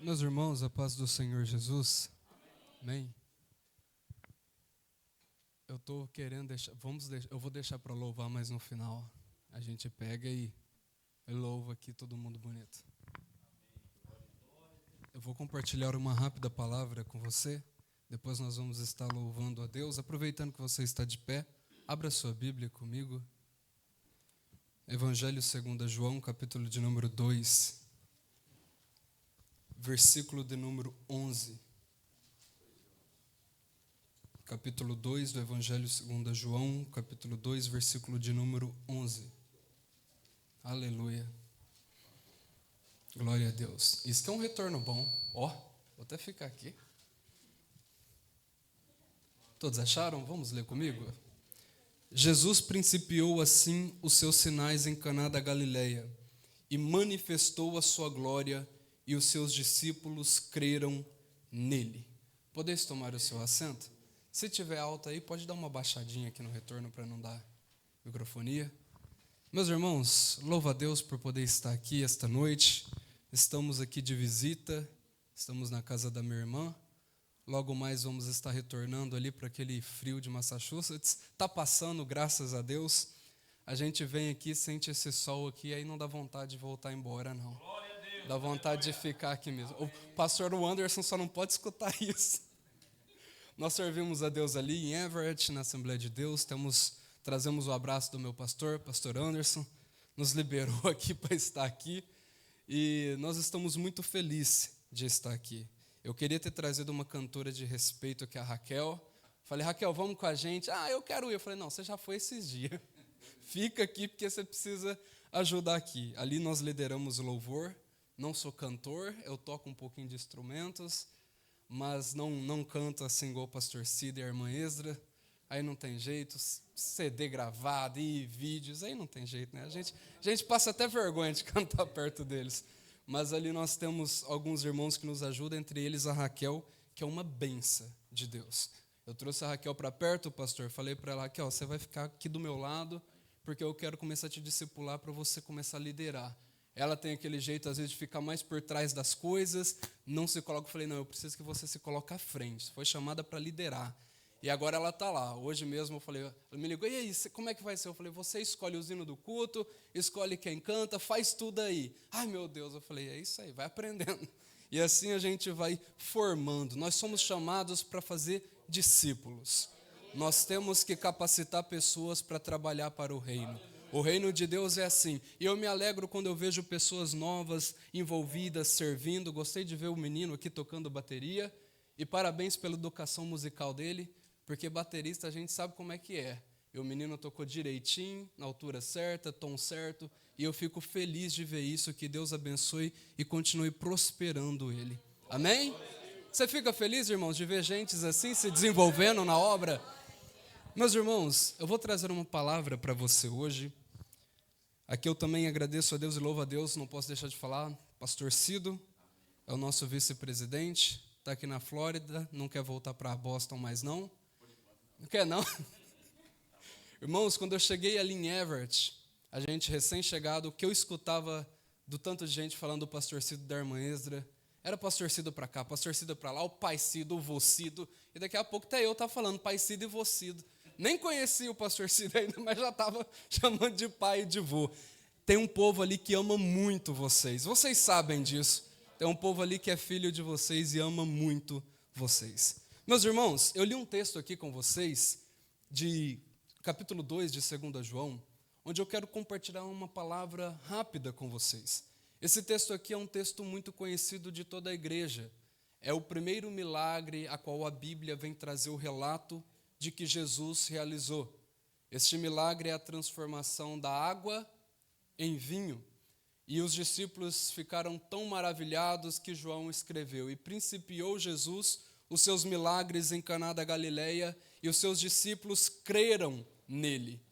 Meus irmãos, a paz do Senhor Jesus. Amém. Eu tô querendo deixar, eu vou deixar para louvar, mas no final a gente pega e louva aqui todo mundo bonito. Eu vou compartilhar uma rápida palavra com você. Depois nós vamos estar louvando a Deus. Aproveitando que você está de pé, abra sua Bíblia comigo. Evangelho segundo João, capítulo de número 2, versículo de número 11. Capítulo 2 do Evangelho segundo João, capítulo 2, versículo de número 11. Aleluia. Glória a Deus. Isso que é um retorno bom. Ó, vou até ficar aqui. Todos acharam? Vamos ler comigo? Jesus principiou assim os seus sinais em Caná da Galileia e manifestou a sua glória, e os seus discípulos creram nele. Podeis tomar o seu assento? Se tiver alto aí, pode dar uma baixadinha aqui no retorno para não dar microfonia. Meus irmãos, louvo a Deus por poder estar aqui esta noite. Estamos aqui de visita, estamos na casa da minha irmã. Logo mais vamos estar retornando ali para aquele frio de Massachusetts. Está passando, graças a Deus. A gente vem aqui, sente esse sol aqui, aí não dá vontade de voltar embora, não. Dá vontade de ficar aqui mesmo. O pastor Anderson só não pode escutar isso. Nós servimos a Deus ali em Everett, na Assembleia de Deus. Trazemos o abraço do meu pastor Anderson. Nos liberou aqui para estar aqui. E nós estamos muito felizes de estar aqui. Eu queria ter trazido uma cantora de respeito aqui, a Raquel. Falei, Raquel, vamos com a gente. Ah, eu quero ir. Eu falei, não, você já foi esses dias. Fica aqui porque você precisa ajudar aqui. Ali nós lideramos o louvor. Não sou cantor, eu toco um pouquinho de instrumentos, mas não canto assim igual o pastor Cida e a irmã Esdra. Aí não tem jeito, CD gravado e vídeos, aí não tem jeito, né? A gente passa até vergonha de cantar perto deles. Mas ali nós temos alguns irmãos que nos ajudam, entre eles a Raquel, que é uma benção de Deus. Eu trouxe a Raquel para perto, pastor, falei para ela, Raquel, você vai ficar aqui do meu lado, porque eu quero começar a te discipular para você começar a liderar. Ela tem aquele jeito, às vezes, de ficar mais por trás das coisas, não se coloca. Eu falei, não, eu preciso que você se coloque à frente. Foi chamada para liderar. E agora ela está lá. Hoje mesmo eu falei, ela me ligou, e aí, como é que vai ser? Eu falei, você escolhe o hino do culto, escolhe quem canta, faz tudo aí. Ai, meu Deus, eu falei, é isso aí, vai aprendendo. E assim a gente vai formando. Nós somos chamados para fazer discípulos. Nós temos que capacitar pessoas para trabalhar para o reino. O reino de Deus é assim. E eu me alegro quando eu vejo pessoas novas, envolvidas, servindo. Gostei de ver o menino aqui tocando bateria. E parabéns pela educação musical dele, porque baterista a gente sabe como é que é. E o menino tocou direitinho, na altura certa, tom certo. E eu fico feliz de ver isso, que Deus abençoe e continue prosperando ele. Amém? Você fica feliz, irmãos, de ver gente assim se desenvolvendo na obra? Meus irmãos, eu vou trazer uma palavra para você hoje. Aqui eu também agradeço a Deus e louvo a Deus, não posso deixar de falar. Pastor Cido é o nosso vice-presidente, está aqui na Flórida, não quer voltar para Boston mais não. Não quer não? Irmãos, quando eu cheguei ali em Everett, a gente recém-chegado, o que eu escutava do tanto de gente falando do pastor Cido da irmã Esdra, era pastor Cido para cá, pastor Cido para lá, o pai Cido, o vô Cido, e daqui a pouco até eu estava falando pai Cido e vô Cido. Nem conhecia o pastor Cido ainda, mas já estava chamando de pai e de vô. Tem um povo ali que ama muito vocês. Vocês sabem disso. Tem um povo ali que é filho de vocês e ama muito vocês. Meus irmãos, eu li um texto aqui com vocês, de capítulo 2 de 2 João, onde eu quero compartilhar uma palavra rápida com vocês. Esse texto aqui é um texto muito conhecido de toda a igreja. É o primeiro milagre a qual a Bíblia vem trazer o relato de que Jesus realizou. Este milagre é a transformação da água em vinho. E os discípulos ficaram tão maravilhados que João escreveu: e principiou Jesus os seus milagres em Caná da Galileia, e os seus discípulos creram nele.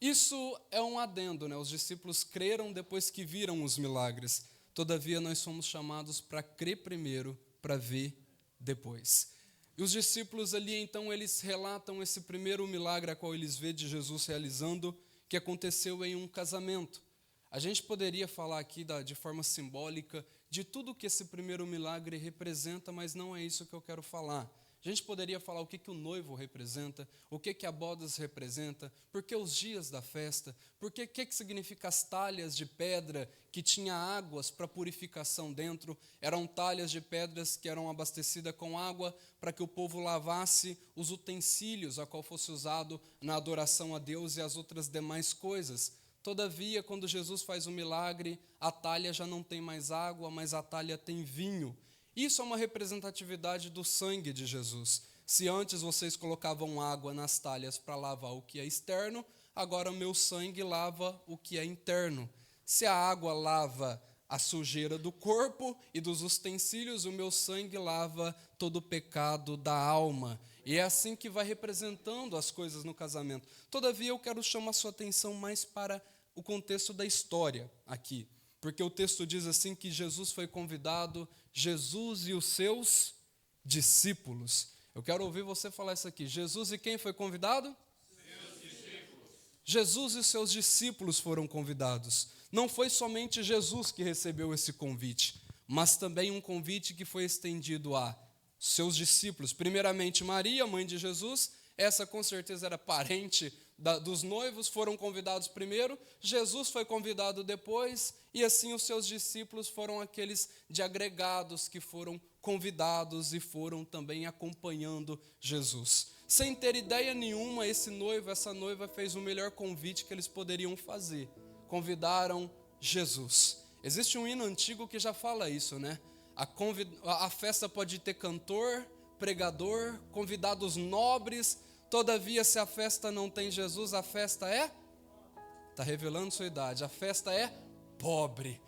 Isso é um adendo, né? Os discípulos creram depois que viram os milagres. Todavia, nós somos chamados para crer primeiro, para ver depois. E os discípulos ali, então, eles relatam esse primeiro milagre a qual eles vê de Jesus realizando, que aconteceu em um casamento. A gente poderia falar aqui de forma simbólica de tudo que esse primeiro milagre representa, mas não é isso que eu quero falar. A gente poderia falar o que o noivo representa, o que a bodas representa, por que os dias da festa, por que significa as talhas de pedra que tinha águas para purificação dentro, eram talhas de pedras que eram abastecidas com água para que o povo lavasse os utensílios a qual fosse usado na adoração a Deus e as outras demais coisas. Todavia, quando Jesus faz o milagre, a talha já não tem mais água, mas a talha tem vinho. Isso é uma representatividade do sangue de Jesus. Se antes vocês colocavam água nas talhas para lavar o que é externo, agora o meu sangue lava o que é interno. Se a água lava a sujeira do corpo e dos utensílios, o meu sangue lava todo o pecado da alma. E é assim que vai representando as coisas no casamento. Todavia, eu quero chamar a sua atenção mais para o contexto da história aqui. Porque o texto diz assim que Jesus foi convidado, Jesus e os seus discípulos. Eu quero ouvir você falar isso aqui. Jesus e quem foi convidado? Seus discípulos. Jesus e seus discípulos foram convidados. Não foi somente Jesus que recebeu esse convite, mas também um convite que foi estendido a seus discípulos. Primeiramente, Maria, mãe de Jesus, essa com certeza era parente dos noivos, foram convidados primeiro, Jesus foi convidado depois, e assim os seus discípulos foram aqueles de agregados que foram convidados e foram também acompanhando Jesus. Sem ter ideia nenhuma, esse noivo, essa noiva fez o melhor convite que eles poderiam fazer. Convidaram Jesus. Existe um hino antigo que já fala isso, né? A festa pode ter cantor, pregador, convidados nobres. Todavia, se a festa não tem Jesus, a festa está revelando sua idade, a festa é pobre.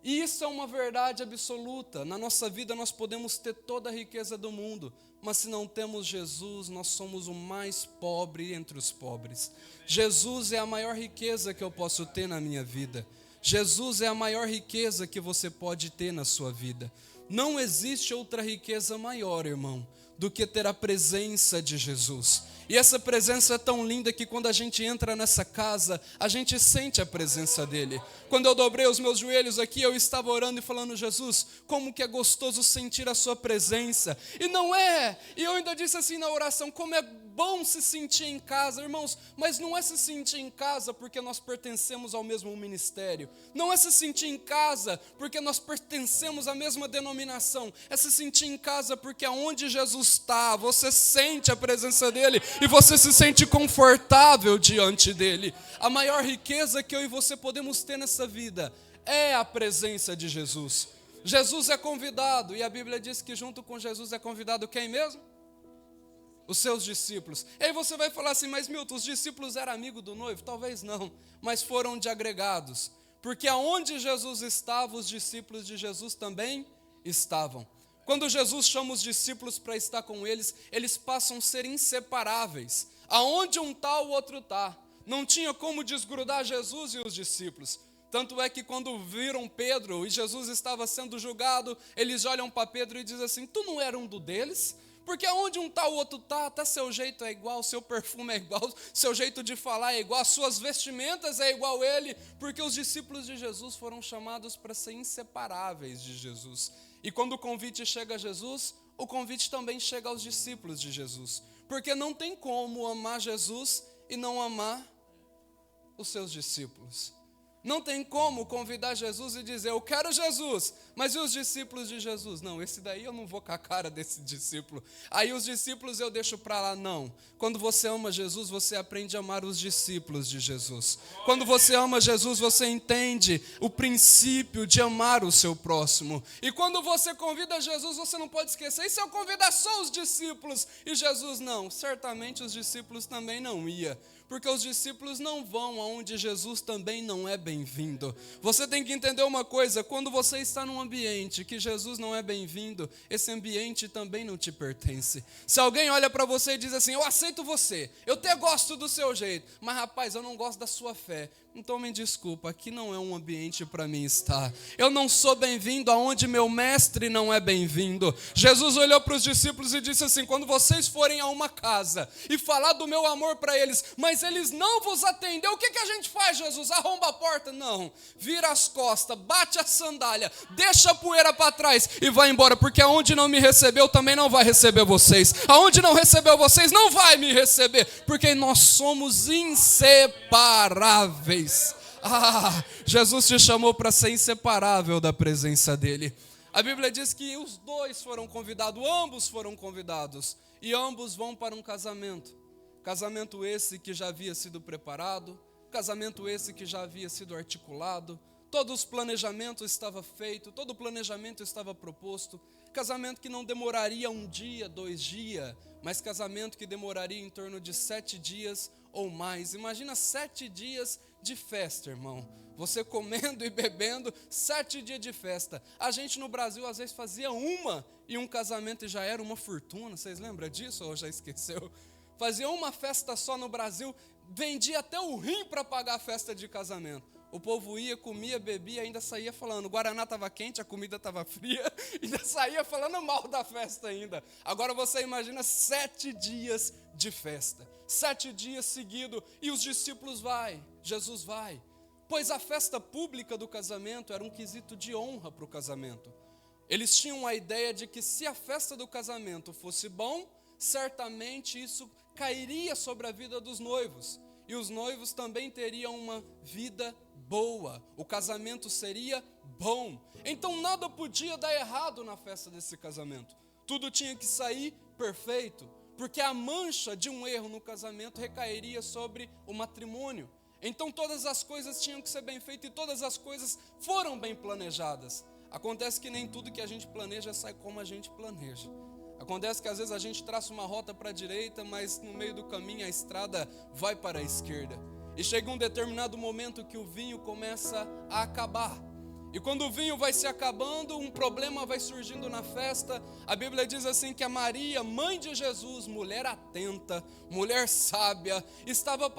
E isso é uma verdade absoluta. Na nossa vida nós podemos ter toda a riqueza do mundo, mas se não temos Jesus, nós somos o mais pobre entre os pobres. Jesus é a maior riqueza que eu posso ter na minha vida. Jesus é a maior riqueza que você pode ter na sua vida. Não existe outra riqueza maior, irmão, do que ter a presença de Jesus. E essa presença é tão linda que quando a gente entra nessa casa, a gente sente a presença dele. Quando eu dobrei os meus joelhos aqui, eu estava orando e falando, Jesus, como que é gostoso sentir a sua presença. E não é, e eu ainda disse assim na oração, como é bom se sentir em casa, irmãos, mas não é se sentir em casa porque nós pertencemos ao mesmo ministério. Não é se sentir em casa porque nós pertencemos à mesma denominação. É se sentir em casa porque aonde Jesus está, você sente a presença dele e você se sente confortável diante dele. A maior riqueza que eu e você podemos ter nessa vida é a presença de Jesus. Jesus é convidado, e a Bíblia diz que junto com Jesus é convidado quem mesmo? Os seus discípulos. E aí você vai falar assim, mas Milton, os discípulos eram amigos do noivo? Talvez não, mas foram de agregados. Porque aonde Jesus estava, os discípulos de Jesus também estavam. Quando Jesus chama os discípulos para estar com eles, eles passam a ser inseparáveis. Aonde um está, o outro está. Não tinha como desgrudar Jesus e os discípulos. Tanto é que quando viram Pedro e Jesus estava sendo julgado, eles olham para Pedro e dizem assim, tu não era um deles? Porque aonde um está, o outro está, até seu jeito é igual, seu perfume é igual, seu jeito de falar é igual, as suas vestimentas é igual a ele, porque os discípulos de Jesus foram chamados para ser inseparáveis de Jesus. E quando o convite chega a Jesus, o convite também chega aos discípulos de Jesus, porque não tem como amar Jesus e não amar os seus discípulos. Não tem como convidar Jesus e dizer, eu quero Jesus, mas e os discípulos de Jesus? Não, esse daí eu não vou com a cara desse discípulo. Aí os discípulos eu deixo para lá, não. Quando você ama Jesus, você aprende a amar os discípulos de Jesus. Quando você ama Jesus, você entende o princípio de amar o seu próximo. E quando você convida Jesus, você não pode esquecer, e se eu convidar só os discípulos? E Jesus não, certamente os discípulos também não iam. Porque os discípulos não vão aonde Jesus também não é bem-vindo. Você tem que entender uma coisa, quando você está num ambiente que Jesus não é bem-vindo, esse ambiente também não te pertence. Se alguém olha para você e diz assim, eu aceito você, eu até gosto do seu jeito, mas rapaz, eu não gosto da sua fé, Então me desculpa, aqui não é um ambiente para mim estar. Eu não sou bem-vindo aonde meu mestre não é bem-vindo. Jesus olhou para os discípulos e disse assim: quando vocês forem a uma casa e falar do meu amor para eles, mas eles não vos atendem, o que a gente faz, Jesus? Arromba a porta? Não. Vira as costas, bate a sandália, deixa a poeira para trás e vai embora, porque aonde não me recebeu também não vai receber vocês. Aonde não recebeu vocês não vai me receber, porque nós somos inseparáveis. Jesus te chamou para ser inseparável da presença dele. A Bíblia diz que os dois foram convidados, ambos foram convidados, e ambos vão para um casamento. Casamento esse que já havia sido preparado, casamento esse que já havia sido articulado, todo o planejamento estava feito, todo o planejamento estava proposto. Casamento que não demoraria 1 dia, 2 dias, mas casamento que demoraria em torno de 7 dias ou mais. Imagina 7 dias de festa, irmão. Você comendo e bebendo, 7 dias de festa. A gente no Brasil às vezes fazia uma e um casamento e já era uma fortuna. Vocês lembram disso ou já esqueceu? Fazia uma festa só no Brasil, vendia até o rim para pagar a festa de casamento. O povo ia, comia, bebia, ainda saía falando, o Guaraná estava quente, a comida estava fria, ainda saía falando mal da festa ainda. Agora você imagina 7 dias de festa, 7 dias seguidos, e os discípulos Jesus vai. Pois a festa pública do casamento era um quesito de honra para o casamento. Eles tinham a ideia de que se a festa do casamento fosse bom, certamente isso cairia sobre a vida dos noivos. E os noivos também teriam uma vida boa, o casamento seria bom. Então nada podia dar errado na festa desse casamento. Tudo tinha que sair perfeito, porque a mancha de um erro no casamento recairia sobre o matrimônio. Então todas as coisas tinham que ser bem feitas e todas as coisas foram bem planejadas. Acontece que nem tudo que a gente planeja sai como a gente planeja. Acontece que às vezes a gente traça uma rota para a direita, mas no meio do caminho a estrada vai para a esquerda. E chega um determinado momento que o vinho começa a acabar. E quando o vinho vai se acabando, um problema vai surgindo na festa. A Bíblia diz assim que a Maria, mãe de Jesus, mulher atenta, mulher sábia, estava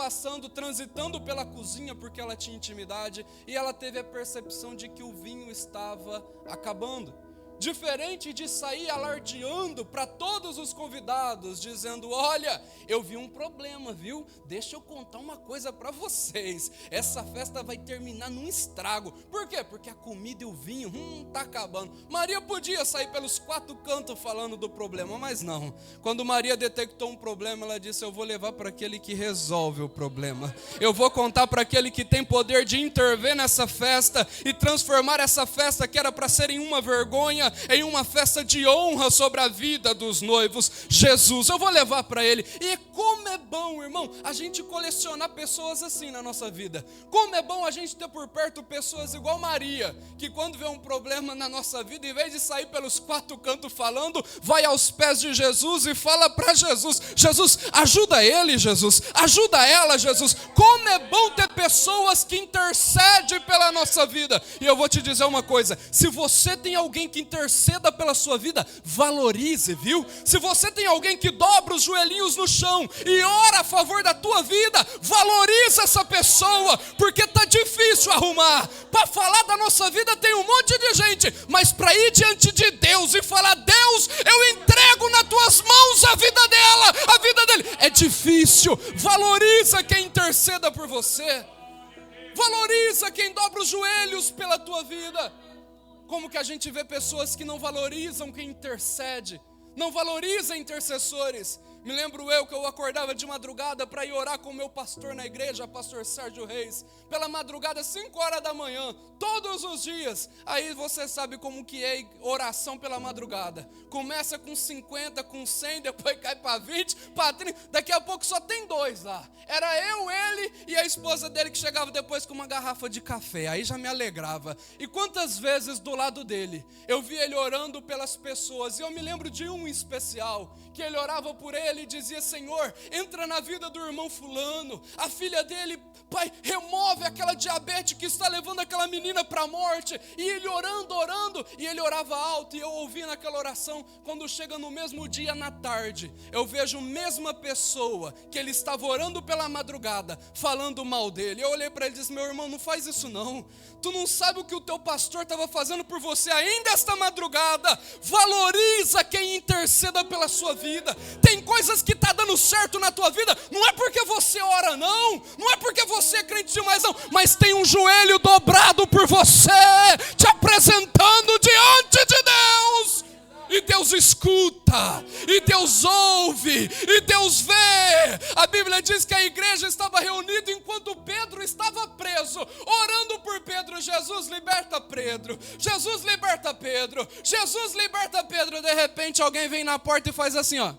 transitando pela cozinha porque ela tinha intimidade, e ela teve a percepção de que o vinho estava acabando. Diferente de sair alardeando para todos os convidados, dizendo, olha, eu vi um problema, viu? Deixa eu contar uma coisa para vocês. Essa festa vai terminar num estrago. Por quê? Porque a comida e o vinho, tá acabando. Maria podia sair pelos 4 cantos falando do problema, mas não. Quando Maria detectou um problema, ela disse, eu vou levar para aquele que resolve o problema. Eu vou contar para aquele que tem poder de intervir nessa festa e transformar essa festa que era para ser em uma vergonha, em uma festa de honra sobre a vida dos noivos. Jesus, eu vou levar para ele. E como é bom, irmão, a gente colecionar pessoas assim na nossa vida. Como é bom a gente ter por perto pessoas igual Maria, que quando vê um problema na nossa vida, em vez de sair pelos 4 cantos falando, vai aos pés de Jesus e fala para Jesus, Jesus, ajuda ele, Jesus, ajuda ela, Jesus. Como é bom ter pessoas que intercedem pela nossa vida. E eu vou te dizer uma coisa, se você tem alguém que interceda pela sua vida, valorize, viu? Se você tem alguém que dobra os joelhinhos no chão e ora a favor da tua vida, valorize essa pessoa, porque tá difícil arrumar. Para falar da nossa vida tem um monte de gente, mas para ir diante de Deus e falar, Deus, eu entrego nas tuas mãos a vida dela, a vida dele, é difícil. Valoriza quem interceda por você, valoriza quem dobra os joelhos pela tua vida. Como que a gente vê pessoas que não valorizam quem intercede, não valorizam intercessores. Me lembro que eu acordava de madrugada para ir orar com o meu pastor na igreja, pastor Sérgio Reis, pela madrugada, 5 horas da manhã, todos os dias. Aí você sabe como que é oração pela madrugada. Começa com 50, com 100, depois cai para 20, para 30, daqui a pouco só tem 2 lá. Era eu, ele e a esposa dele que chegava depois com uma garrafa de café, aí já me alegrava. E quantas vezes do lado dele, eu vi ele orando pelas pessoas, e eu me lembro de um em especial, que ele orava por ele, ele e dizia: Senhor, entra na vida do irmão fulano, a filha dele, Pai, remove aquela diabetes que está levando aquela menina para a morte. E ele orando, e ele orava alto, e eu ouvi naquela oração. Quando chega no mesmo dia, na tarde, eu vejo a mesma pessoa que ele estava orando pela madrugada, falando mal dele. Eu olhei para ele e disse: meu irmão, não faz isso não. Tu não sabe o que o teu pastor estava fazendo por você ainda esta madrugada. Valoriza quem interceda pela sua vida. Tem coisas que está dando certo na tua vida, não é porque você ora não é porque você é crente demais não, mas tem um joelho dobrado por você, te apresentando diante de Deus. E Deus escuta, e Deus ouve, e Deus vê. A Bíblia diz que a igreja estava reunida enquanto Pedro estava preso, orando por Pedro. Jesus liberta Pedro, Jesus liberta Pedro, Jesus liberta Pedro. De repente alguém vem na porta e faz assim, ó.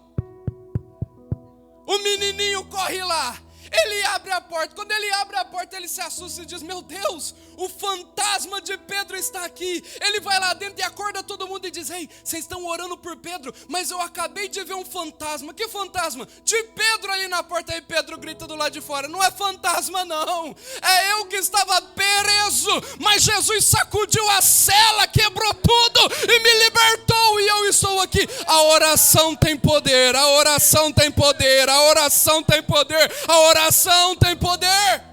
O menininho corre lá. Ele abre a porta. Quando ele abre a porta, ele se assusta e diz: meu Deus, o fantasma de Pedro está aqui. Ele vai lá dentro e acorda todo mundo e diz: ei, vocês estão orando por Pedro, mas eu acabei de ver um fantasma. Que fantasma? De Pedro ali na porta. Aí Pedro grita do lado de fora: não é fantasma não, é eu que estava preso, mas Jesus sacudiu a cela, quebrou tudo e me libertou, e eu estou aqui. A oração tem poder, a oração tem poder, a oração tem poder, a oração tem poder.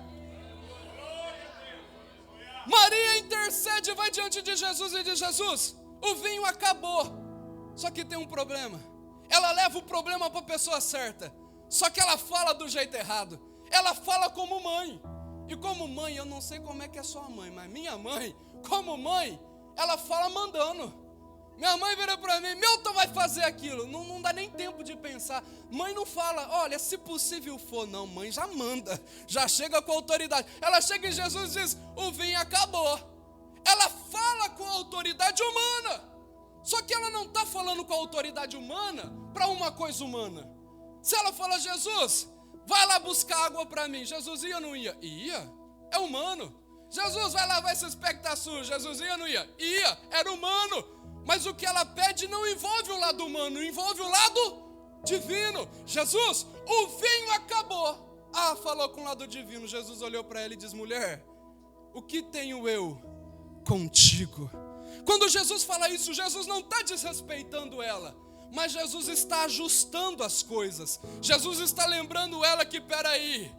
Maria intercede, vai diante de Jesus e diz: Jesus, o vinho acabou. Só que tem um problema. Ela leva o problema para a pessoa certa, só que ela fala do jeito errado. Ela fala como mãe. E como mãe, eu não sei como é que é sua mãe, mas minha mãe, como mãe, ela fala mandando. Minha mãe vira para mim: Milton vai fazer aquilo. Não dá nem tempo de pensar. Mãe não fala: olha, se possível for. Não, mãe já manda, já chega com autoridade. Ela chega em Jesus e diz: o vinho acabou. Ela fala com a autoridade humana. Só que ela não está falando com a autoridade humana para uma coisa humana. Se ela fala: Jesus, vai lá buscar água para mim. Jesus ia ou não ia? Ia, é humano. Jesus, vai lavar esse pés que está sujo. Jesus ia ou não ia? Ia, era humano. Mas o que ela pede não envolve o lado humano, envolve o lado divino. Jesus, o vinho acabou. Ah, falou com o lado divino. Jesus olhou para ela e diz: mulher, o que tenho eu contigo? Quando Jesus fala isso, Jesus não está desrespeitando ela, mas Jesus está ajustando as coisas. Jesus está lembrando ela que, peraí,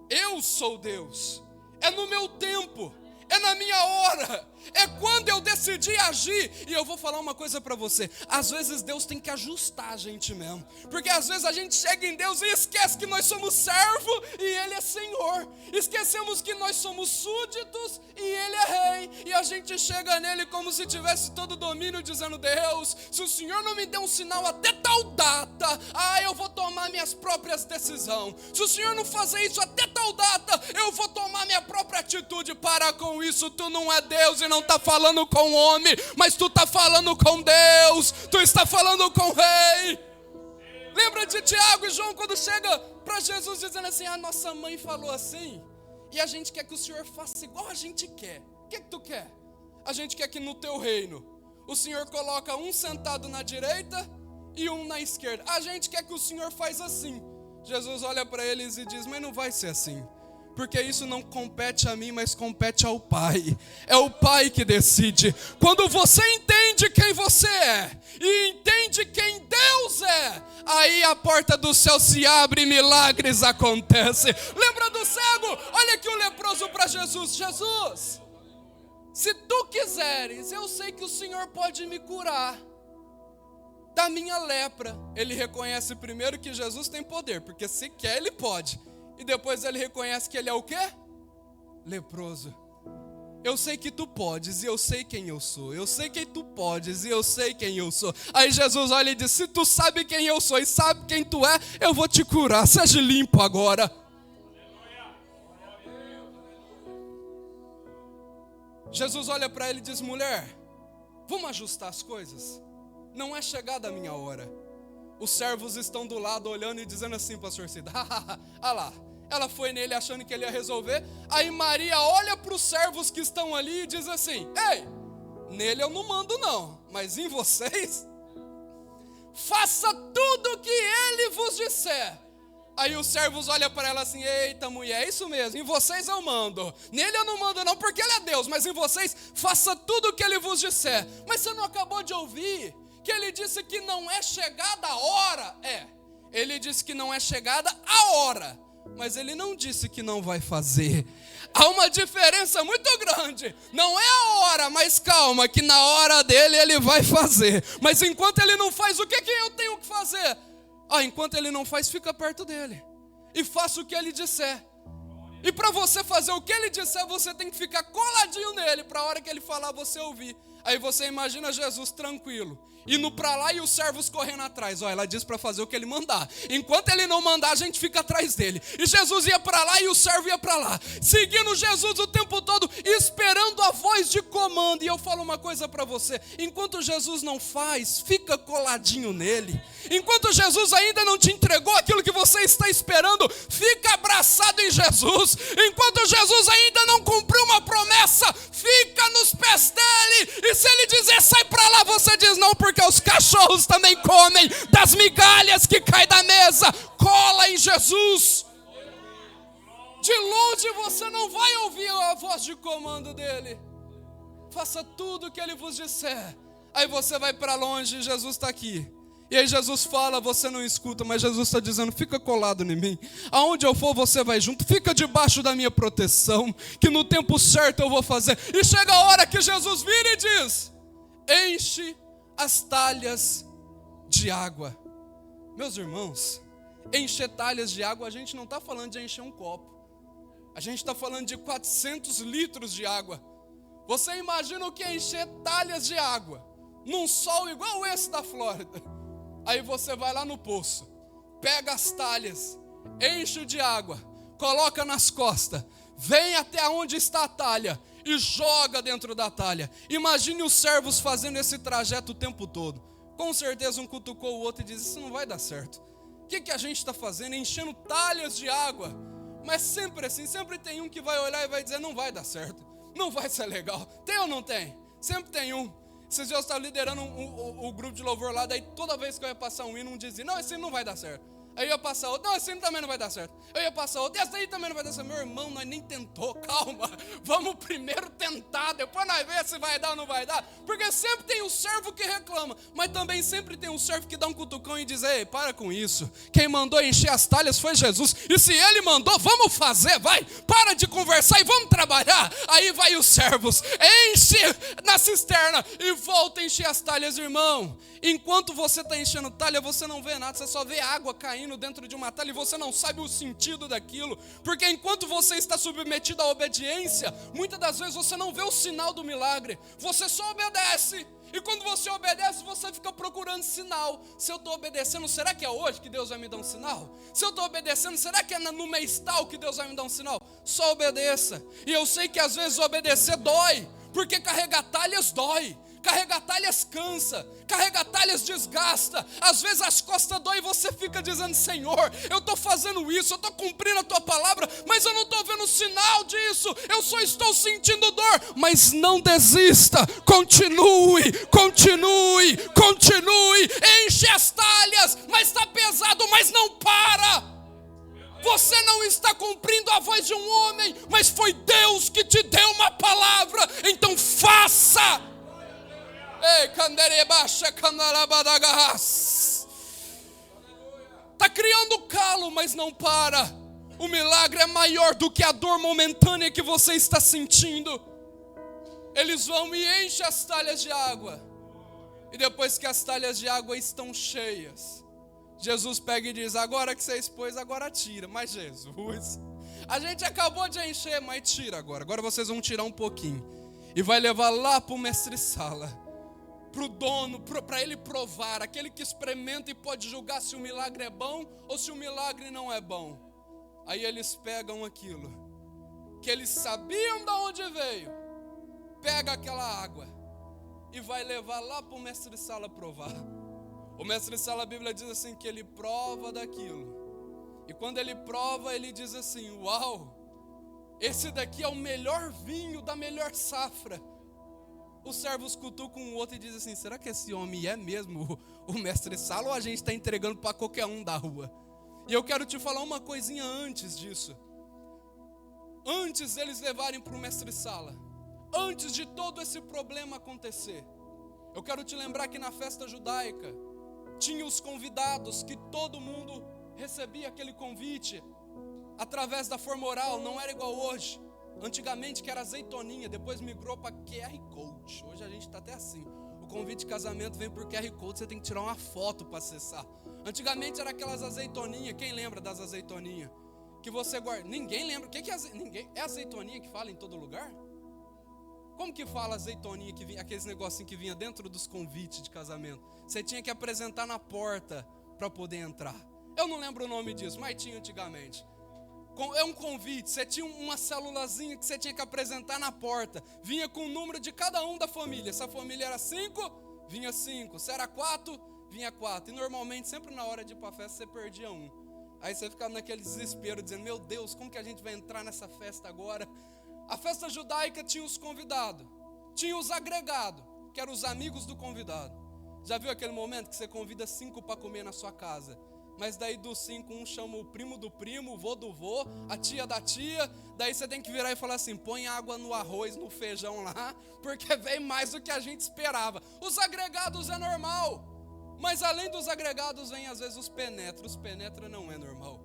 eu sou Deus, é no meu tempo, é na minha hora, é quando eu decidi agir. E eu vou falar uma coisa para você: às vezes Deus tem que ajustar a gente mesmo, porque às vezes a gente chega em Deus e esquece que nós somos servo e Ele é Senhor. Esquecemos que nós somos súditos e Ele é Rei, e a gente chega nele como se tivesse todo o domínio, dizendo: Deus, se o Senhor não me der um sinal até tal data, eu vou tomar minhas próprias decisões. Se o Senhor não fazer isso até tal data, eu vou tomar minha própria atitude. Para com isso, tu não é Deus e não está falando com o homem, mas tu está falando com Deus, tu está falando com o Rei. Lembra de Tiago e João quando chega para Jesus dizendo assim: a nossa mãe falou assim, e a gente quer que o Senhor faça igual a gente quer. O que tu quer? A gente quer que no teu reino o Senhor coloca um sentado na direita e um na esquerda. A gente quer que o Senhor faz assim. Jesus olha para eles e diz: mas não vai ser assim, porque isso não compete a mim, mas compete ao Pai. É o Pai que decide. Quando você entende quem você é e entende quem Deus é, aí a porta do céu se abre e milagres acontecem. Lembra do cego? Olha aqui o leproso para Jesus: Jesus, se tu quiseres, eu sei que o Senhor pode me curar da minha lepra. Ele reconhece primeiro que Jesus tem poder, porque se quer, ele pode. E depois ele reconhece que ele é o quê? Leproso. Eu sei que tu podes e eu sei quem eu sou. Eu sei que tu podes e eu sei quem eu sou. Aí Jesus olha e diz: se tu sabe quem eu sou e sabe quem tu é, eu vou te curar. Seja limpo agora. Jesus olha para ele e diz: mulher, vamos ajustar as coisas? Não é chegada a minha hora. Os servos estão do lado olhando e dizendo assim: pastor Cida, olha lá, ela foi nele achando que ele ia resolver. Aí Maria olha para os servos que estão ali e diz assim: ei, nele eu não mando não, mas em vocês, faça tudo o que ele vos disser. Aí os servos olham para ela assim: eita mulher, é isso mesmo, em vocês eu mando. Nele eu não mando não, porque ele é Deus, mas em vocês faça tudo o que ele vos disser. Mas você não acabou de ouvir que ele disse que não é chegada a hora? Ele disse que não é chegada a hora, mas ele não disse que não vai fazer. Há uma diferença muito grande. Não é a hora, mas calma, que na hora dele ele vai fazer. Mas enquanto ele não faz, o que eu tenho que fazer? Enquanto ele não faz, fica perto dele e faça o que ele disser. E para você fazer o que ele disser, você tem que ficar coladinho nele, para a hora que ele falar, você ouvir. Aí você imagina Jesus tranquilo, indo para lá e os servos correndo atrás. Ela diz para fazer o que ele mandar. Enquanto ele não mandar, a gente fica atrás dele. E Jesus ia para lá e o servo ia para lá, seguindo Jesus o tempo todo, esperando a voz de comando. E eu falo uma coisa para você: enquanto Jesus não faz, fica coladinho nele. Enquanto Jesus ainda não te entregou aquilo que você está esperando, fica abraçado em Jesus. Enquanto Jesus ainda não cumpriu uma promessa, fica nos pés dele. E se ele dizer sai para lá, você diz não, porque os cachorros também comem das migalhas que caem da mesa. Cola em Jesus. De longe você não vai ouvir a voz de comando dele. Faça tudo o que ele vos disser. Aí você vai para longe e Jesus está aqui. E aí Jesus fala, você não escuta, mas Jesus está dizendo: fica colado em mim. Aonde eu for, você vai junto. Fica debaixo da minha proteção, que no tempo certo eu vou fazer. E chega a hora que Jesus vira e diz: enche as talhas de água. Meus irmãos, encher talhas de água, a gente não está falando de encher um copo. A gente está falando de 400 litros de água. Você imagina o que é encher talhas de água num sol igual esse da Flórida? Aí você vai lá no poço, pega as talhas, enche de água, coloca nas costas, vem até onde está a talha e joga dentro da talha. Imagine os servos fazendo esse trajeto o tempo todo. Com certeza um cutucou o outro e diz: isso não vai dar certo. O que a gente está fazendo? Enchendo talhas de água. Mas sempre assim, sempre tem um que vai olhar e vai dizer: não vai dar certo, não vai ser legal. Tem ou não tem? Sempre tem um. Esses dias eu estava liderando o grupo de louvor lá, daí toda vez que eu ia passar um hino, um dizia: não, esse hino não vai dar certo. Aí eu ia passar outro: não, esse hino também não vai dar certo. Eu ia passar outro: esse aí também não vai dar certo. Meu irmão, nós nem tentou, calma. Vamos primeiro tentar, depois nós vemos se vai dar ou não vai dar. Porque sempre tem um servo que reclama, mas também sempre tem um servo que dá um cutucão e diz: ei, para com isso. Quem mandou encher as talhas foi Jesus. E se ele mandou, vamos fazer, vai. Para de conversar e vamos trabalhar. Aí vai os servos, enche na cisterna e volta a encher as talhas, irmão. Enquanto você está enchendo talha, você não vê nada, você só vê água caindo dentro de uma talha e você não sabe o sentido daquilo, porque enquanto você está submetido à obediência, muitas das vezes você não vê o sinal do milagre, você só obedece. E quando você obedece, você fica procurando sinal. Se eu estou obedecendo, será que é hoje que Deus vai me dar um sinal? Se eu estou obedecendo, será que é no mês tal que Deus vai me dar um sinal? Só obedeça. E eu sei que às vezes obedecer dói, porque carregar talhas dói. Carregar talhas cansa, carregar talhas desgasta. Às vezes as costas dói e você fica dizendo: Senhor, eu estou fazendo isso, eu estou cumprindo a tua palavra, mas eu não estou vendo sinal disso, eu só estou sentindo dor. Mas não desista, continue, continue, continue. Enche as talhas, mas está pesado, mas não para. Você não está cumprindo a voz de um homem, mas foi Deus que te deu uma palavra, então faça. Está criando calo, mas não para. O milagre é maior do que a dor momentânea que você está sentindo. Eles vão e enchem as talhas de água. E depois que as talhas de água estão cheias, Jesus pega e diz: agora que você expôs, agora tira. Mas Jesus, a gente acabou de encher, mas tira agora. Agora vocês vão tirar um pouquinho. E vai levar lá para o mestre-sala, para o dono, para ele provar, aquele que experimenta e pode julgar se o milagre é bom ou se o milagre não é bom. Aí eles pegam aquilo que eles sabiam de onde veio, pega aquela água e vai levar lá para o mestre-sala provar. O mestre-sala, a Bíblia diz assim, que ele prova daquilo, e quando ele prova, ele diz assim: uau, esse daqui é o melhor vinho da melhor safra. os servos cutucam um outro e dizem assim: será que esse homem é mesmo o mestre-sala ou a gente está entregando para qualquer um da rua? E eu quero te falar uma coisinha antes disso. Antes deles levarem para o mestre-sala, antes de todo esse problema acontecer, eu quero te lembrar que na festa judaica tinha os convidados, que todo mundo recebia aquele convite através da forma oral, não era igual hoje. Antigamente que era azeitoninha, depois migrou para QR Code. Hoje a gente está até assim. O convite de casamento vem por QR Code, você tem que tirar uma foto para acessar. Antigamente era aquelas azeitoninhas, quem lembra das azeitoninhas? Que você guarda. Ninguém lembra. O que é ninguém? É azeitoninha que fala em todo lugar? Como que fala azeitoninha que vinha, aqueles negocinhos que vinha dentro dos convites de casamento? Você tinha que apresentar na porta para poder entrar. Eu não lembro o nome disso, mas tinha antigamente. É um convite, você tinha uma célulazinha que você tinha que apresentar na porta. Vinha com o número de cada um da família. Se a família era 5, vinha 5. Se era 4, vinha 4. E normalmente, sempre na hora de ir para a festa, você perdia um. Aí você ficava naquele desespero, dizendo: meu Deus, como que a gente vai entrar nessa festa agora? A festa judaica tinha os convidados, tinha os agregados, que eram os amigos do convidado. Já viu aquele momento que você convida 5 para comer na sua casa? Mas daí dos 5, um chama o primo do primo, o vô do vô, a tia da tia. Daí você tem que virar e falar assim: põe água no arroz, no feijão lá, porque veio mais do que a gente esperava. Os agregados é normal, mas além dos agregados vem às vezes os penetra. Os penetra não é normal.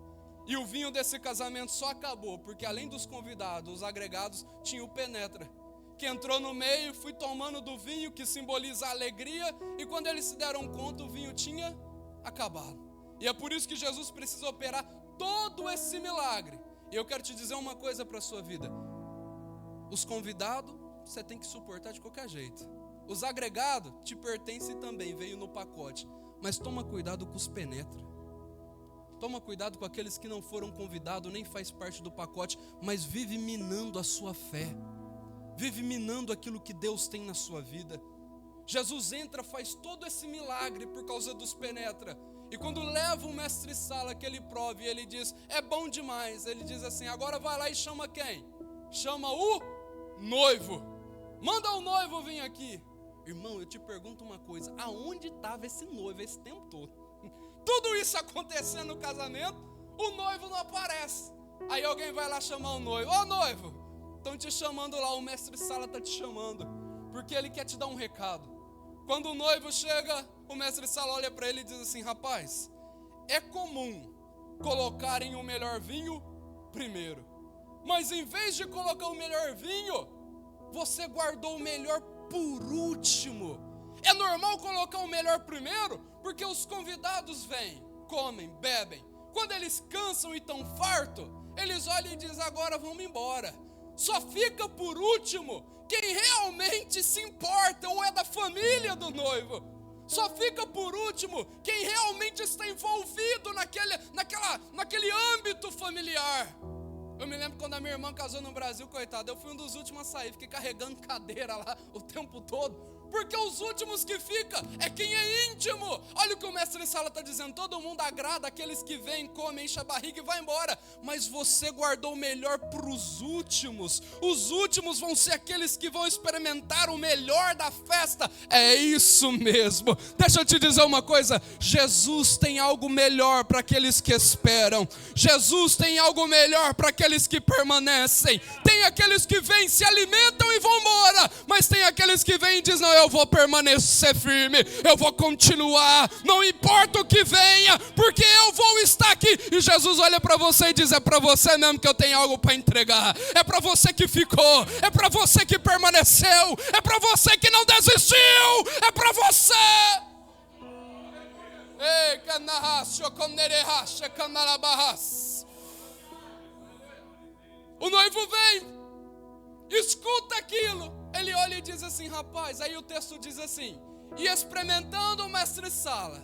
E o vinho desse casamento só acabou porque além dos convidados, os agregados, tinha o penetra, que entrou no meio, fui tomando do vinho, que simboliza a alegria. E quando eles se deram conta, o vinho tinha acabado. E é por isso que Jesus precisa operar todo esse milagre. E eu quero te dizer uma coisa para a sua vida: os convidados você tem que suportar de qualquer jeito. Os agregados te pertencem também, veio no pacote. Mas toma cuidado com os penetra. Toma cuidado com aqueles que não foram convidados, nem faz parte do pacote, mas vive minando a sua fé. Vive minando aquilo que Deus tem na sua vida. Jesus entra, faz todo esse milagre por causa dos penetra. E quando leva o mestre-sala que ele prove, ele diz: é bom demais. Ele diz assim: agora vai lá e chama quem? Chama o noivo. Manda o noivo vir aqui. Irmão, eu te pergunto uma coisa: aonde estava esse noivo esse tempo todo? Tudo isso acontecendo no casamento, o noivo não aparece. Aí alguém vai lá chamar o noivo: ô noivo, estão te chamando lá, o mestre-sala está te chamando, porque ele quer te dar um recado. Quando o noivo chega, o mestre-sala olha para ele e diz assim: rapaz, é comum colocarem o melhor vinho primeiro, mas em vez de colocar o melhor vinho, você guardou o melhor por último. É normal colocar o melhor primeiro, porque os convidados vêm, comem, bebem. Quando eles cansam e estão fartos, eles olham e dizem: agora vamos embora. Só fica por último quem realmente se importa ou é da família do noivo. Só fica por último quem realmente está envolvido naquele âmbito familiar. Eu me lembro quando a minha irmã casou no Brasil, coitada, eu fui um dos últimos a sair, fiquei carregando cadeira lá o tempo todo. Porque os últimos que fica é quem é íntimo. Olha o que o mestre-sala está dizendo: todo mundo agrada aqueles que vêm, comem, enchem a barriga e vai embora. Mas você guardou o melhor para os últimos. Os últimos vão ser aqueles que vão experimentar o melhor da festa. É isso mesmo. Deixa eu te dizer uma coisa: Jesus tem algo melhor para aqueles que esperam. Jesus tem algo melhor para aqueles que permanecem. Tem aqueles que vêm, se alimentam e vão embora. Mas tem aqueles que vêm e dizem: não, eu vou permanecer firme, eu vou continuar, não importa o que venha, porque eu vou estar aqui. E Jesus olha para você e diz: é para você mesmo que eu tenho algo para entregar. É para você que ficou, é para você que permaneceu, é para você que não desistiu, é para você. Ei, o noivo vem, escuta aquilo. Ele olha e diz assim: rapaz, aí o texto diz assim: e experimentando o mestre-sala,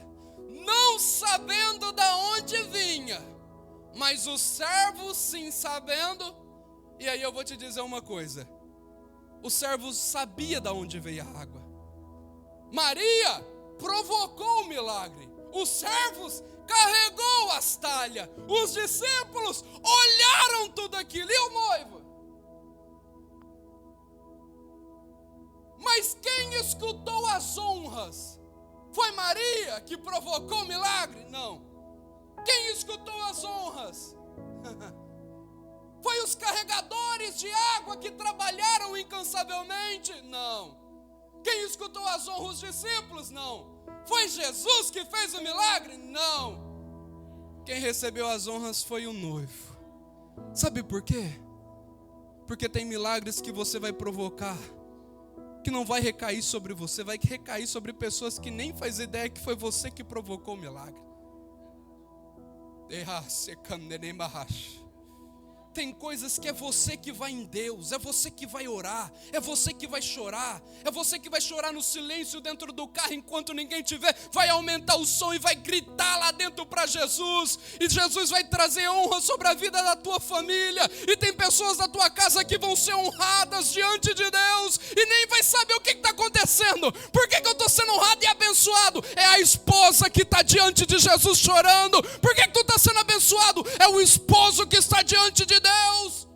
não sabendo da onde vinha, mas os servos sim sabendo. E aí eu vou te dizer uma coisa: os servos sabiam da onde veio a água. Maria provocou o milagre, os servos carregou as talhas, os discípulos olharam tudo aquilo. E o noivo? Mas quem escutou as honras? Foi Maria que provocou o milagre? Não. Quem escutou as honras? Foi os carregadores de água que trabalharam incansavelmente? Não. Quem escutou as honras? Os discípulos? Não. Foi Jesus que fez o milagre? Não. Quem recebeu as honras foi o noivo. Sabe por quê? Porque tem milagres que você vai provocar, que não vai recair sobre você, vai recair sobre pessoas que nem faz ideia que foi você que provocou o milagre. Tem coisas que é você que vai em Deus, é você que vai orar, é você que vai chorar, é você que vai chorar no silêncio dentro do carro enquanto ninguém te vê, vai aumentar o som e vai gritar lá dentro para Jesus, e Jesus vai trazer honra sobre a vida da tua família, e tem pessoas da tua casa que vão ser honradas diante de Deus, e nem vai saber o que está acontecendo. Por que eu estou sendo honrado e abençoado? É a esposa que está diante de Jesus chorando. Por que tu está sendo abençoado? É o esposo que está diante de Deus.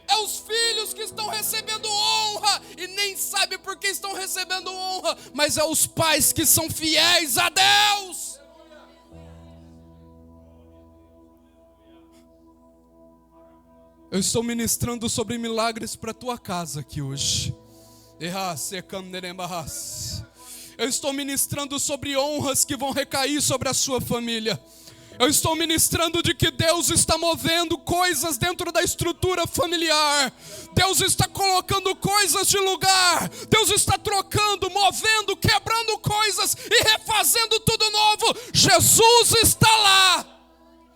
É os filhos que estão recebendo honra e nem sabem por que estão recebendo honra, mas é os pais que são fiéis a Deus. Eu estou ministrando sobre milagres para a tua casa aqui hoje. Eu estou ministrando sobre honras que vão recair sobre a sua família. Eu estou ministrando de que Deus está movendo coisas dentro da estrutura familiar. Deus está colocando coisas de lugar. Deus está trocando, movendo, quebrando coisas e refazendo tudo novo. Jesus está lá.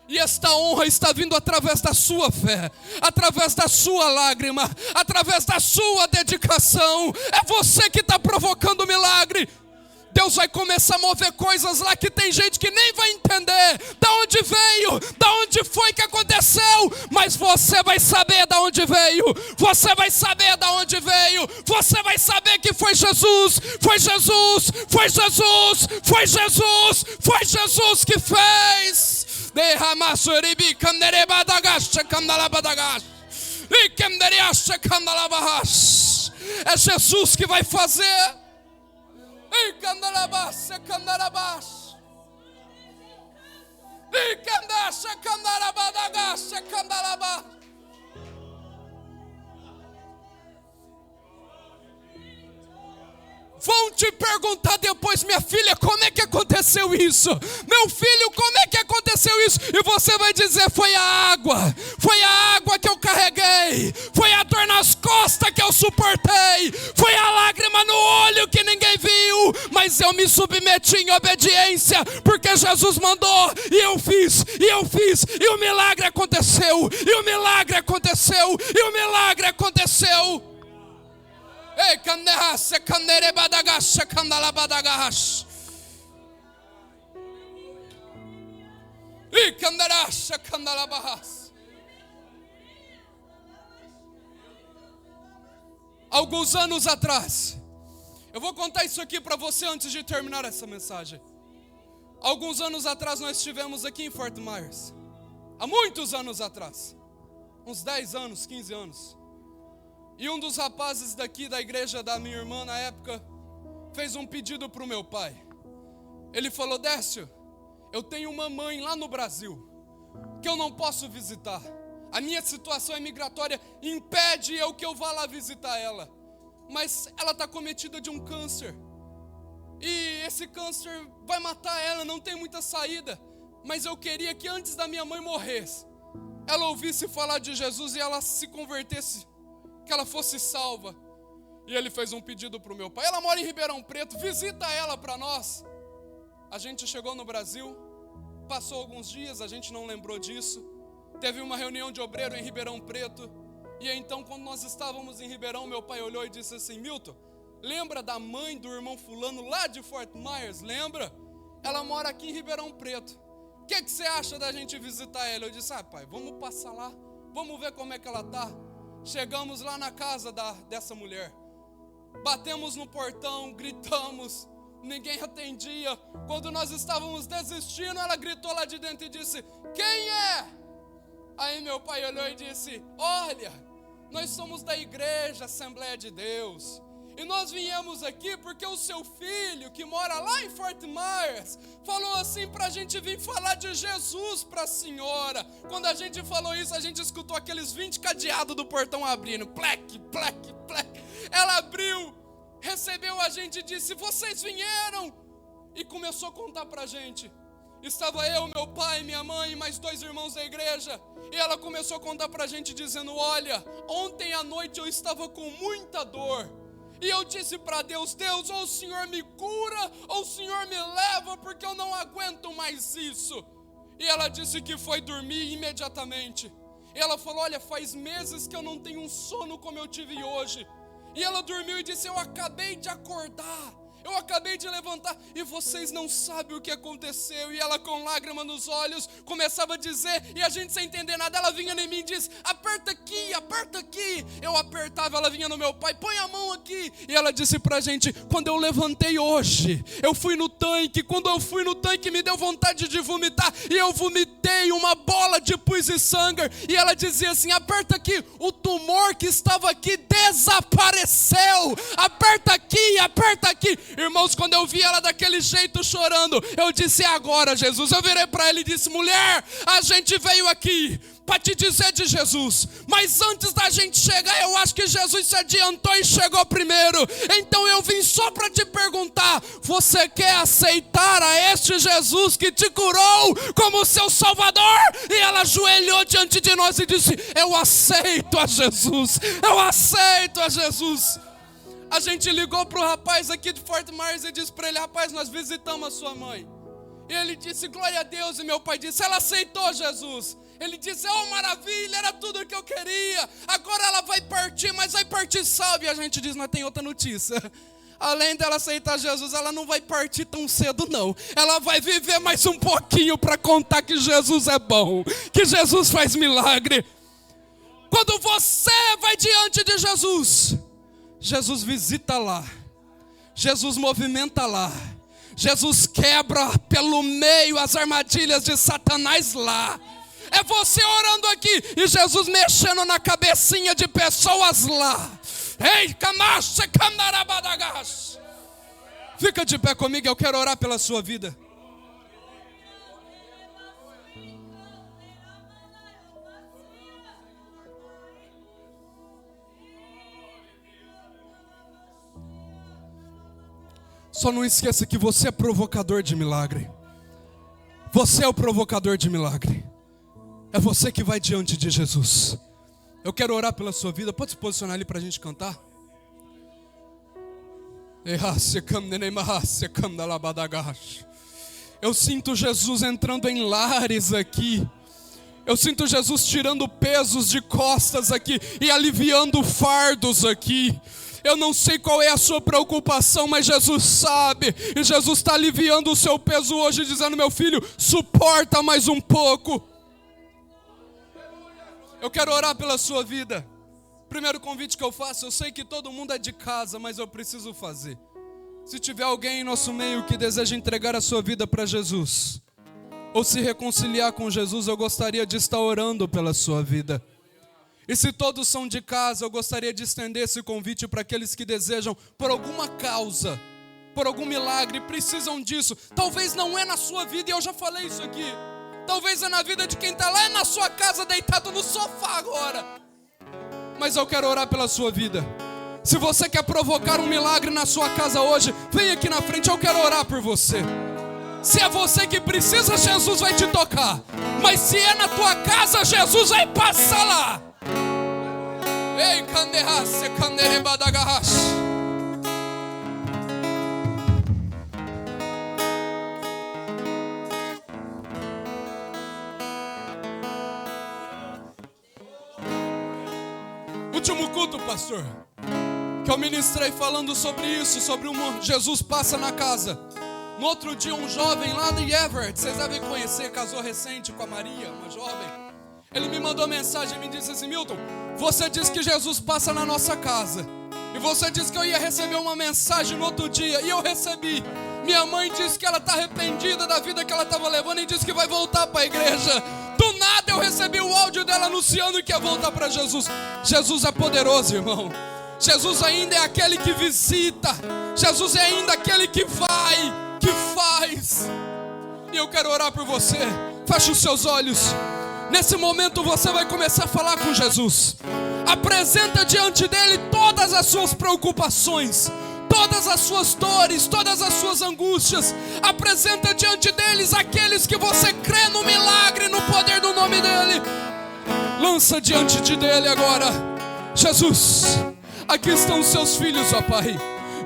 E esta honra está vindo através da sua fé, através da sua lágrima, através da sua dedicação. É você que está provocando o milagre. Deus vai começar a mover coisas lá que tem gente que nem vai entender da onde veio, da onde foi que aconteceu, mas você vai saber da onde veio, você vai saber da onde veio, você vai saber que foi Jesus, foi Jesus, foi Jesus, foi Jesus, foi Jesus que fez. É Jesus que vai fazer. Vão te perguntar depois, minha filha, como é que aconteceu isso? Meu filho, como é que aconteceu isso? E você vai dizer, foi a água que eu carreguei, foi a dor nas costas que eu suportei, foi a lágrima no olho que ninguém viu, mas eu me submeti em obediência, porque Jesus mandou, e eu fiz, e o milagre aconteceu, e o milagre aconteceu, e o milagre aconteceu. Alguns anos atrás, eu vou contar isso aqui para você antes de terminar essa mensagem. Alguns anos atrás nós estivemos aqui em Fort Myers, há muitos anos atrás, uns 10 anos, 15 anos. E um dos rapazes daqui da igreja da minha irmã na época fez um pedido para o meu pai. Ele falou, Décio, eu tenho uma mãe lá no Brasil que eu não posso visitar. A minha situação migratória impede que eu vá lá visitar ela. Mas ela está cometida de um câncer. E esse câncer vai matar ela, não tem muita saída. Mas eu queria que antes da minha mãe morresse, ela ouvisse falar de Jesus e ela se convertesse, que ela fosse salva. E ele fez um pedido para o meu pai. Ela mora em Ribeirão Preto, visita ela para nós. A gente chegou no Brasil, passou alguns dias, a gente não lembrou disso. Teve uma reunião de obreiro em Ribeirão Preto. E então, quando nós estávamos em Ribeirão, meu pai olhou e disse assim, Milton, lembra da mãe do irmão fulano lá de Fort Myers? Lembra? Ela mora aqui em Ribeirão Preto. O que você acha da gente visitar ela? Eu disse, pai, vamos passar lá, vamos ver como é que ela está. Chegamos lá na casa dessa mulher, batemos no portão, gritamos, ninguém atendia. Quando nós estávamos desistindo, ela gritou lá de dentro e disse, quem é? Aí meu pai olhou e disse, olha, nós somos da igreja Assembleia de Deus, E nós viemos aqui porque o seu filho, que mora lá em Fort Myers, falou assim para a gente vir falar de Jesus para a senhora. Quando a gente falou isso, a gente escutou aqueles 20 cadeados do portão abrindo. Plec, plec, plec. Ela abriu, recebeu a gente e disse: vocês vieram? E começou a contar para a gente. Estava eu, meu pai, minha mãe e mais 2 irmãos da igreja. E ela começou a contar para a gente dizendo: olha, ontem à noite eu estava com muita dor. E eu disse para Deus: Deus, ou o Senhor me cura, ou o Senhor me leva, porque eu não aguento mais isso. E ela disse que foi dormir imediatamente. E ela falou: olha, faz meses que eu não tenho um sono como eu tive hoje. E ela dormiu e disse: eu acabei de acordar, eu acabei de levantar e vocês não sabem o que aconteceu. E ela, com lágrima nos olhos, começava a dizer, e a gente sem entender nada, ela vinha em mim e disse: aperta aqui, aperta aqui. Eu apertava, ela vinha no meu pai: põe a mão aqui. E ela disse pra gente: quando eu levantei hoje, eu fui no tanque. Quando eu fui no tanque, me deu vontade de vomitar, e eu vomitei uma bola de pus e sangue. E ela dizia assim: aperta aqui, o tumor que estava aqui desapareceu. Aperta aqui, aperta aqui. Irmãos, quando eu vi ela daquele jeito chorando, eu disse: é agora, Jesus. Eu virei para ela e disse: mulher, a gente veio aqui para te dizer de Jesus, mas antes da gente chegar, eu acho que Jesus se adiantou e chegou primeiro. Então eu vim só para te perguntar: você quer aceitar a este Jesus que te curou como seu Salvador? E ela ajoelhou diante de nós e disse: eu aceito a Jesus, eu aceito a Jesus. A gente ligou para o rapaz aqui de Fort Myers e disse para ele: rapaz, nós visitamos a sua mãe. E ele disse: glória a Deus. E meu pai disse: ela aceitou Jesus. Ele disse: oh, maravilha, era tudo o que eu queria. Agora ela vai partir, mas vai partir salve. E a gente diz: mas tem outra notícia. Além dela aceitar Jesus, ela não vai partir tão cedo não. Ela vai viver mais um pouquinho para contar que Jesus é bom, que Jesus faz milagre. Quando você vai diante de Jesus, Jesus visita lá, Jesus movimenta lá, Jesus quebra pelo meio as armadilhas de Satanás lá. É você orando aqui e Jesus mexendo na cabecinha de pessoas lá. Ei, camacha, candarabadagas. Fica de pé comigo, eu quero orar pela sua vida. Só não esqueça que você é provocador de milagre. Você é o provocador de milagre. É você que vai diante de Jesus. Eu quero orar pela sua vida. Pode se posicionar ali para a gente cantar? Eu sinto Jesus entrando em lares aqui. Eu sinto Jesus tirando pesos de costas aqui e aliviando fardos aqui. Eu não sei qual é a sua preocupação, mas Jesus sabe. E Jesus está aliviando o seu peso hoje, dizendo: meu filho, suporta mais um pouco. Eu quero orar pela sua vida. Primeiro convite que eu faço: eu sei que todo mundo é de casa, mas eu preciso fazer. Se tiver alguém em nosso meio que deseja entregar a sua vida para Jesus, ou se reconciliar com Jesus, eu gostaria de estar orando pela sua vida. E se todos são de casa, eu gostaria de estender esse convite para aqueles que desejam, por alguma causa, por algum milagre, precisam disso. Talvez não é na sua vida, e eu já falei isso aqui. Talvez é na vida de quem está lá na sua casa, deitado no sofá agora. Mas eu quero orar pela sua vida. Se você quer provocar um milagre na sua casa hoje, vem aqui na frente, eu quero orar por você. Se é você que precisa, Jesus vai te tocar. Mas se é na tua casa, Jesus vai passar lá. Ei, canderrace, canderebadagash. Último culto, pastor, que eu ministrei falando sobre isso, sobre Jesus passa na casa. No outro dia, um jovem lá de Everett, vocês devem conhecer, casou recente com a Maria, uma jovem. Ele me mandou mensagem e me disse assim: Milton, você disse que Jesus passa na nossa casa. E você disse que eu ia receber uma mensagem no outro dia. E eu recebi. Minha mãe disse que ela está arrependida da vida que ela estava levando e disse que vai voltar para a igreja. Do nada eu recebi o áudio dela anunciando que ia voltar para Jesus. Jesus é poderoso, irmão. Jesus ainda é aquele que visita. Jesus é ainda aquele que vai, que faz. E eu quero orar por você. Feche os seus olhos. Nesse momento você vai começar a falar com Jesus. Apresenta diante dele todas as suas preocupações, todas as suas dores, todas as suas angústias. Apresenta diante deles aqueles que você crê no milagre, no poder do nome dele. Lança diante dele agora. Jesus, aqui estão os seus filhos, ó Pai,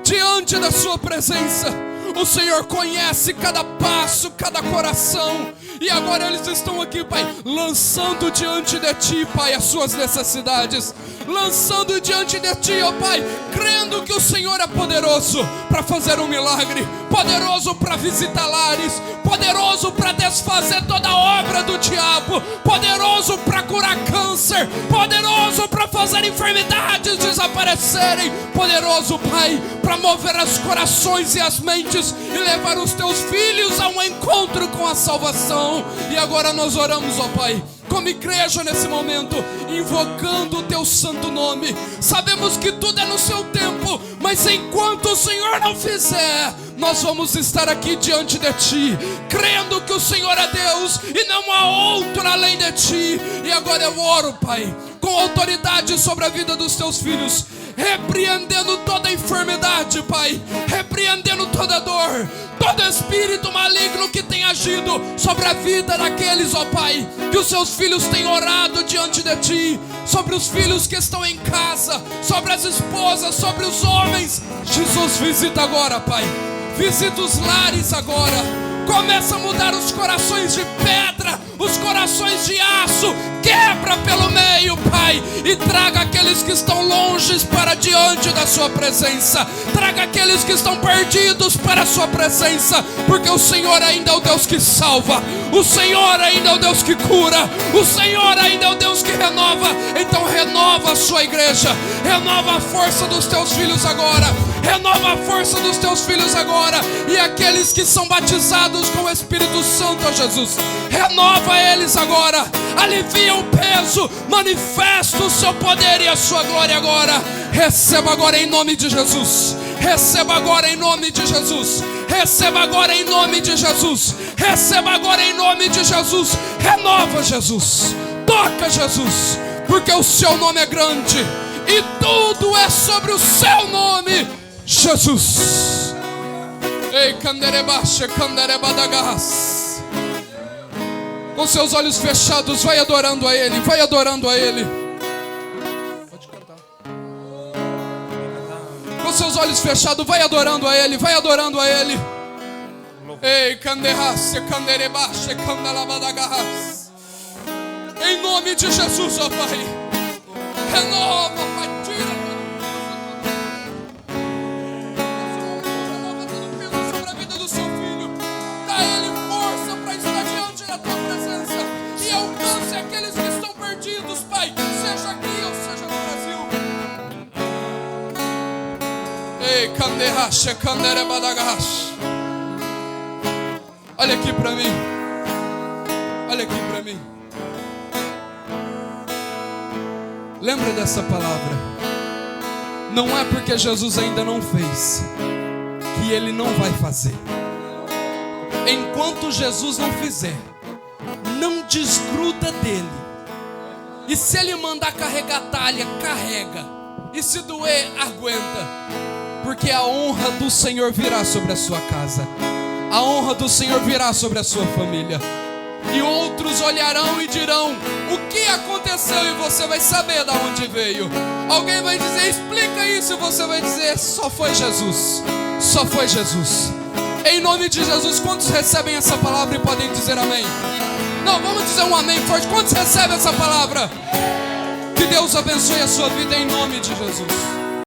diante da sua presença. O Senhor conhece cada passo, cada coração. E agora eles estão aqui, Pai, lançando diante de Ti, Pai, as suas necessidades. Lançando diante de Ti, ó Pai, crendo que o Senhor é poderoso para fazer um milagre, poderoso para visitar lares, poderoso para desfazer toda a obra do diabo, poderoso para curar câncer, poderoso para fazer enfermidades desaparecerem, poderoso, Pai, para mover os corações e as mentes e levar os Teus filhos a um encontro com a salvação. E agora nós oramos, ó Pai, como igreja nesse momento, invocando o Teu santo nome. Sabemos que tudo é no Seu tempo, mas enquanto o Senhor não fizer, nós vamos estar aqui diante de Ti, crendo que o Senhor é Deus e não há outro além de Ti. E agora eu oro, Pai, com autoridade sobre a vida dos Teus filhos, repreendendo toda enfermidade, Pai, repreendendo toda dor, todo espírito maligno que tem agido sobre a vida daqueles, ó Pai, que os Seus filhos têm orado diante de Ti, sobre os filhos que estão em casa, sobre as esposas, sobre os homens. Jesus, visita agora, Pai, visita os lares agora. Começa a mudar os corações de pedra, os corações de aço. Quebra pelo meio, Pai, e traga aqueles que estão longe para diante da Sua presença. Traga aqueles que estão perdidos para a Sua presença, porque o Senhor ainda é o Deus que salva, o Senhor ainda é o Deus que cura, o Senhor ainda é o Deus que renova. Então renova a Sua igreja, renova a força dos Teus filhos agora, renova a força dos Teus filhos agora. E aqueles que são batizados com o Espírito Santo, ó Jesus, renova eles agora, alivia o peso, manifesta o Seu poder e a Sua glória agora. Receba agora em nome de Jesus, receba agora em nome de Jesus, receba agora em nome de Jesus, receba agora em nome de Jesus. Renova, Jesus, toca, Jesus, porque o Seu nome é grande e tudo é sobre o Seu nome, Jesus. Ei, canderebaxa, canderebadagas. Com seus olhos fechados, vai adorando a Ele, vai adorando a Ele. Pode cantar. Com seus olhos fechados, vai adorando a Ele, vai adorando a Ele. Ei, canderraça, canderebaxa, candelabadagas. Em nome de Jesus, ó Pai, renova, Pai, tira sobre a vida do Seu filho. Dá a Ele força para estar diante da Tua presença e alcance aqueles que estão perdidos, Pai, seja aqui ou seja no Brasil. Ei, canderracha, canderebadagas. Olha aqui para mim, olha aqui para mim. Lembra dessa palavra. Não é porque Jesus ainda não fez que Ele não vai fazer. Enquanto Jesus não fizer, não desgruda dele. E se Ele mandar carregar talha, carrega. E se doer, aguenta. Porque a honra do Senhor virá sobre a sua casa, a honra do Senhor virá sobre a sua família. E outros olharão e dirão: o que aconteceu? E você vai saber de onde veio. Alguém vai dizer: explica isso. E você vai dizer: só foi Jesus, só foi Jesus. Em nome de Jesus, quantos recebem essa palavra e podem dizer amém? Não, vamos dizer um amém forte. Quantos recebem essa palavra? Que Deus abençoe a sua vida em nome de Jesus.